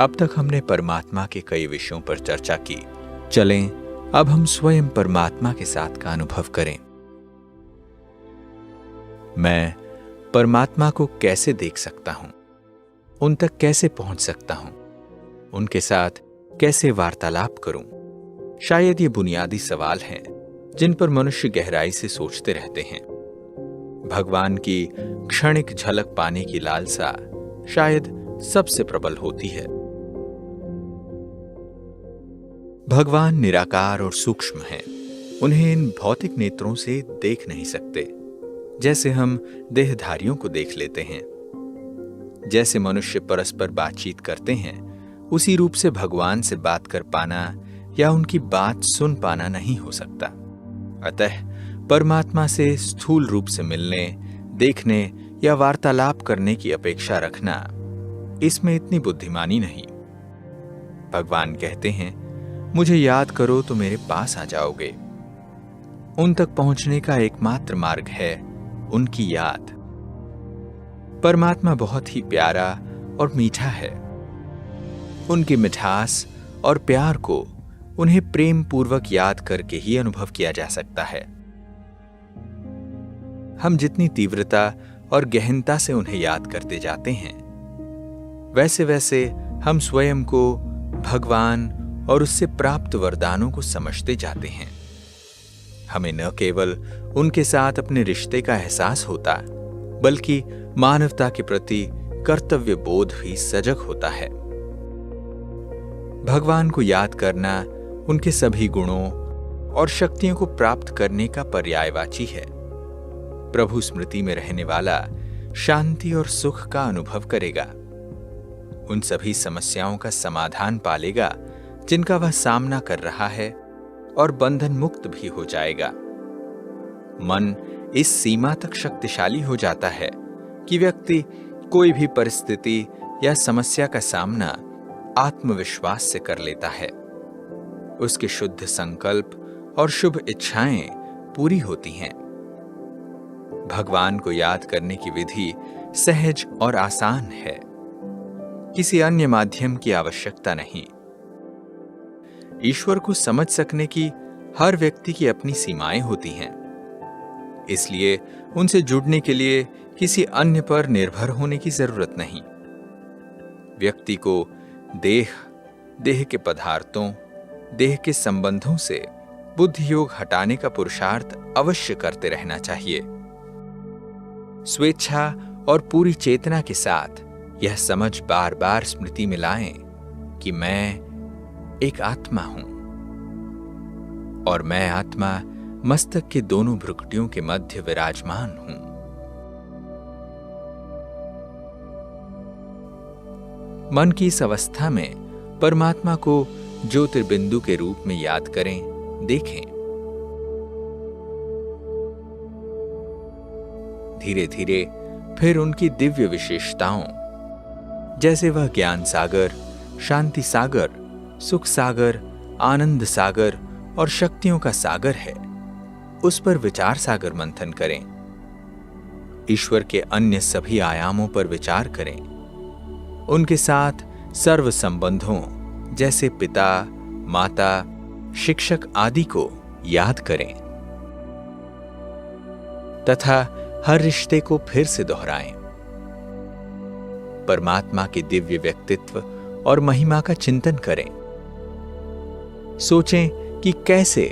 अब तक हमने परमात्मा के कई विषयों पर चर्चा की। चलें अब हम स्वयं परमात्मा के साथ का अनुभव करें। मैं परमात्मा को कैसे देख सकता हूं? उन तक कैसे पहुंच सकता हूं? उनके साथ कैसे वार्तालाप करूं? शायद ये बुनियादी सवाल हैं जिन पर मनुष्य गहराई से सोचते रहते हैं। भगवान की क्षणिक झलक पाने की लालसा शायद सबसे प्रबल होती है। भगवान निराकार और सूक्ष्म हैं। उन्हें इन भौतिक नेत्रों से देख नहीं सकते, जैसे हम देहधारियों को देख लेते हैं। जैसे मनुष्य परस्पर बातचीत करते हैं, उसी रूप से भगवान से बात कर पाना या उनकी बात सुन पाना नहीं हो सकता। अतः परमात्मा से स्थूल रूप से मिलने, देखने या वार्तालाप करने की अपेक्षा रखना, इसमें इतनी बुद्धिमानी नहीं। भगवान कहते हैं, मुझे याद करो तो मेरे पास आ जाओगे। उन तक पहुंचने का एकमात्र मार्ग है उनकी याद। परमात्मा बहुत ही प्यारा और मीठा है। उनकी मिठास और प्यार को उन्हें प्रेम पूर्वक याद करके ही अनुभव किया जा सकता है। हम जितनी तीव्रता और गहनता से उन्हें याद करते जाते हैं, वैसे वैसे हम स्वयं को, भगवान और उससे प्राप्त वरदानों को समझते जाते हैं। हमें न केवल उनके साथ अपने रिश्ते का एहसास होता, बल्कि मानवता के प्रति कर्तव्य बोध भी सजग होता है। भगवान को याद करना उनके सभी गुणों और शक्तियों को प्राप्त करने का पर्यायवाची है। प्रभु स्मृति में रहने वाला शांति और सुख का अनुभव करेगा। उन सभी समस्याओं का समाधान पालेगा जिनका वह सामना कर रहा है, और बंधन मुक्त भी हो जाएगा। मन इस सीमा तक शक्तिशाली हो जाता है कि व्यक्ति कोई भी परिस्थिति या समस्या का सामना आत्मविश्वास से कर लेता है। उसके शुद्ध संकल्प और शुभ इच्छाएं पूरी होती हैं। भगवान को याद करने की विधि सहज और आसान है। किसी अन्य माध्यम की आवश्यकता नहीं। ईश्वर को समझ सकने की हर व्यक्ति की अपनी सीमाएं होती हैं। इसलिए उनसे जुड़ने के लिए किसी अन्य पर निर्भर होने की जरूरत नहीं। व्यक्ति को देह के पदार्थों, देह के संबंधों से बुद्धि योग हटाने का पुरुषार्थ अवश्य करते रहना चाहिए। स्वेच्छा और पूरी चेतना के साथ यह समझ बार बार स्मृति में लाएं कि मैं एक आत्मा हूं और मैं आत्मा मस्तक के दोनों भ्रुकुटियों के मध्य विराजमान हूं। मन की इस अवस्था में परमात्मा को ज्योतिर्बिंदु के रूप में याद करें, देखें। धीरे धीरे फिर उनकी दिव्य विशेषताओं, जैसे वह ज्ञान सागर, शांति सागर, सुख सागर, आनंद सागर और शक्तियों का सागर है, उस पर विचार सागर मंथन करें। ईश्वर के अन्य सभी आयामों पर विचार करें। उनके साथ सर्व संबंधों, जैसे पिता, माता, शिक्षक आदि को याद करें तथा हर रिश्ते को फिर से दोहराएं। परमात्मा के दिव्य व्यक्तित्व और महिमा का चिंतन करें। सोचें कि कैसे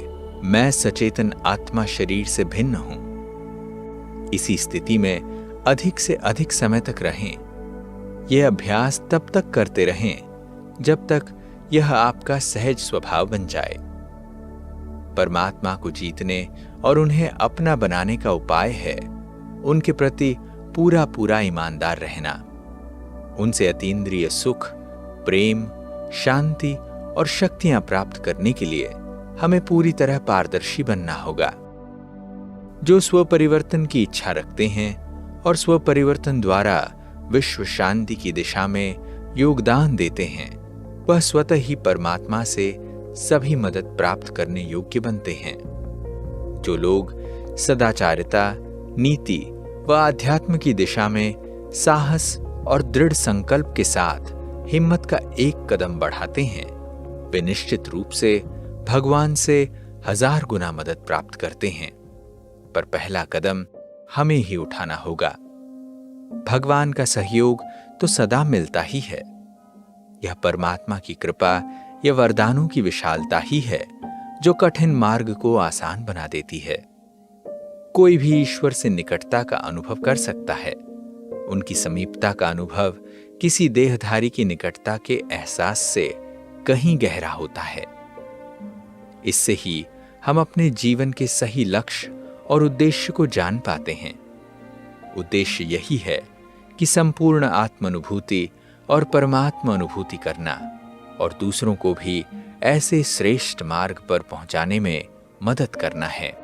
मैं सचेतन आत्मा शरीर से भिन्न हूं। इसी स्थिति में अधिक से अधिक समय तक रहें। यह अभ्यास तब तक करते रहें जब तक यह आपका सहज स्वभाव बन जाए। परमात्मा को जीतने और उन्हें अपना बनाने का उपाय है उनके प्रति पूरा पूरा ईमानदार रहना। उनसे अतीन्द्रिय सुख, प्रेम, शांति और शक्तियां प्राप्त करने के लिए हमें पूरी तरह पारदर्शी बनना होगा। जो स्व परिवर्तन की इच्छा रखते हैं और स्व परिवर्तन द्वारा विश्व शांति की दिशा में योगदान देते हैं, वह स्वतः ही परमात्मा से सभी मदद प्राप्त करने योग्य बनते हैं। जो लोग सदाचारिता, नीति व आध्यात्म की दिशा में साहस और दृढ़ संकल्प के साथ हिम्मत का एक कदम बढ़ाते हैं, वे निश्चित रूप से भगवान से 1000 गुना मदद प्राप्त करते हैं। पर पहला कदम हमें ही उठाना होगा। भगवान का सहयोग तो सदा मिलता ही है। यह परमात्मा की कृपा या वरदानों की विशालता ही है जो कठिन मार्ग को आसान बना देती है। कोई भी ईश्वर से निकटता का अनुभव कर सकता है। उनकी समीपता का अनुभव किसी देहधारी की निकटता के एहसास से कहीं गहरा होता है। इससे ही हम अपने जीवन के सही लक्ष्य और उद्देश्य को जान पाते हैं। उद्देश्य यही है कि संपूर्ण आत्मानुभूति और परमात्मा अनुभूति करना और दूसरों को भी ऐसे श्रेष्ठ मार्ग पर पहुंचाने में मदद करना है।